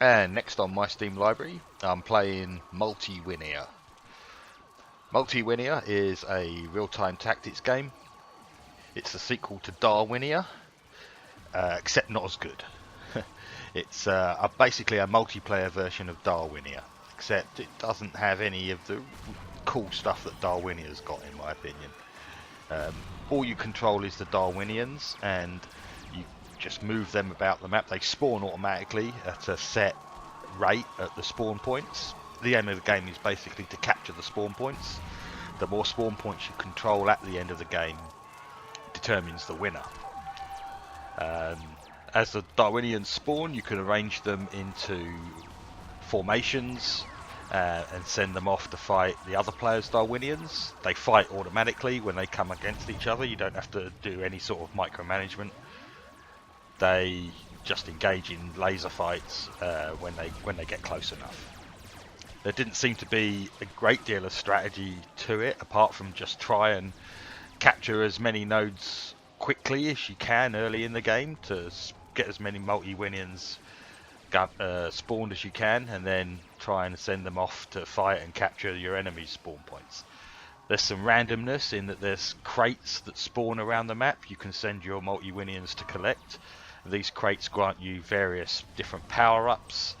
And next on my Steam library, I'm playing Multiwinia. Multiwinia is a real-time tactics game. It's the sequel to Darwinia, except not as good. It's basically a multiplayer version of Darwinia, except it doesn't have any of the cool stuff that Darwinia's got, in my opinion. All you control is the Darwinians, and you just move them about the map. They spawn automatically at a set rate at the spawn points. The aim of the game is basically to capture the spawn points. The more spawn points you control at the end of the game determines the winner. As the Darwinians spawn, you can arrange them into formations and send them off to fight the other players' Darwinians. They fight automatically when they come against each other. You don't have to do any sort of micromanagement. They just engage in laser fights when they get close enough. There didn't seem to be a great deal of strategy to it, apart from just try and capture as many nodes quickly as you can early in the game to get as many Multiwinians spawned as you can, and then try and send them off to fight and capture your enemy's spawn points. There's some randomness in that there's crates that spawn around the map you can send your Multiwinians to collect. These crates grant you various different power-ups.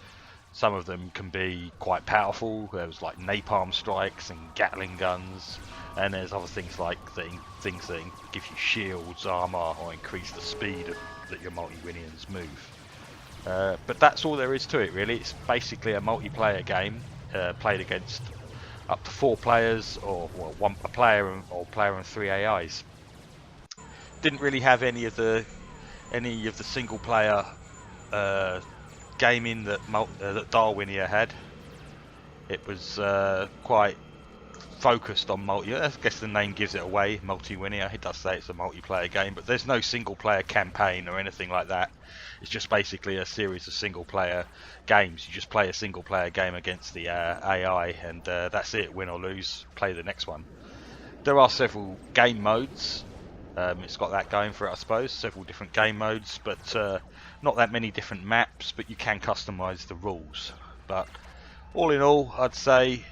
Some of them can be quite powerful. There's like napalm strikes and Gatling guns, and there's other things like things that give you shields, armor, or increase the speed that your Multiwinians move. But that's all there is to it, really. It's basically a multiplayer game played against up to 4 players, or a player and 3 AIs. Didn't really have any of the single player gaming that Darwinia had. It was quite focused on multi. I guess the name gives it away, Multiwinia. It does say it's a multiplayer game, but there's no single player campaign or anything like that. It's just basically a series of single player games. You just play a single player game against the AI, and that's it. Win or lose, play the next one. There are several game modes. It's got that going for it, I suppose. Several different game modes, but not that many different maps, but you can customize the rules. But all in all, I'd say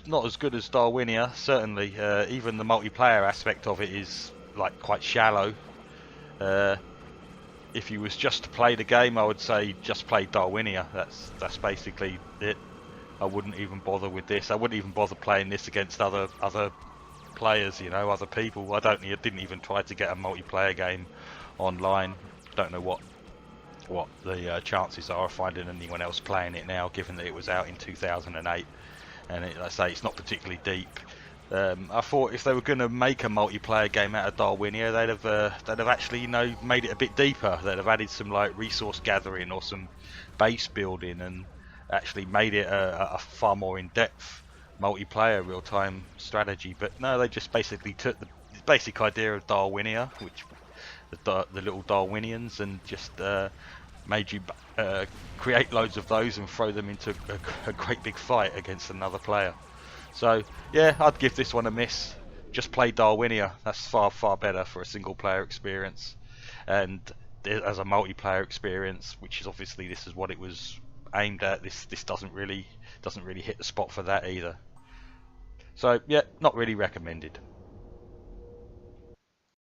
not as good as Darwinia, certainly. Even the multiplayer aspect of it is like quite shallow. If you was just to play the game, I would say just play Darwinia. That's basically it. I wouldn't even bother with this. I wouldn't even bother playing this against other players, other people. I didn't even try to get a multiplayer game online. Don't know what the chances are of finding anyone else playing it now, given that it was out in 2008, and like I say, it's not particularly deep. I thought if they were going to make a multiplayer game out of Darwinia, they'd have actually made it a bit deeper. They'd have added some like resource gathering or some base building, and actually made it a far more in-depth multiplayer real-time strategy. But no, they just basically took the basic idea of Darwinia, which the little Darwinians, and just made you create loads of those and throw them into a great big fight against another player. So yeah, I'd give this one a miss. Just play Darwinia. That's far better for a single player experience, and as a multiplayer experience, which is obviously this is what it was aimed at. This doesn't really hit the spot for that either. So yeah, not really recommended.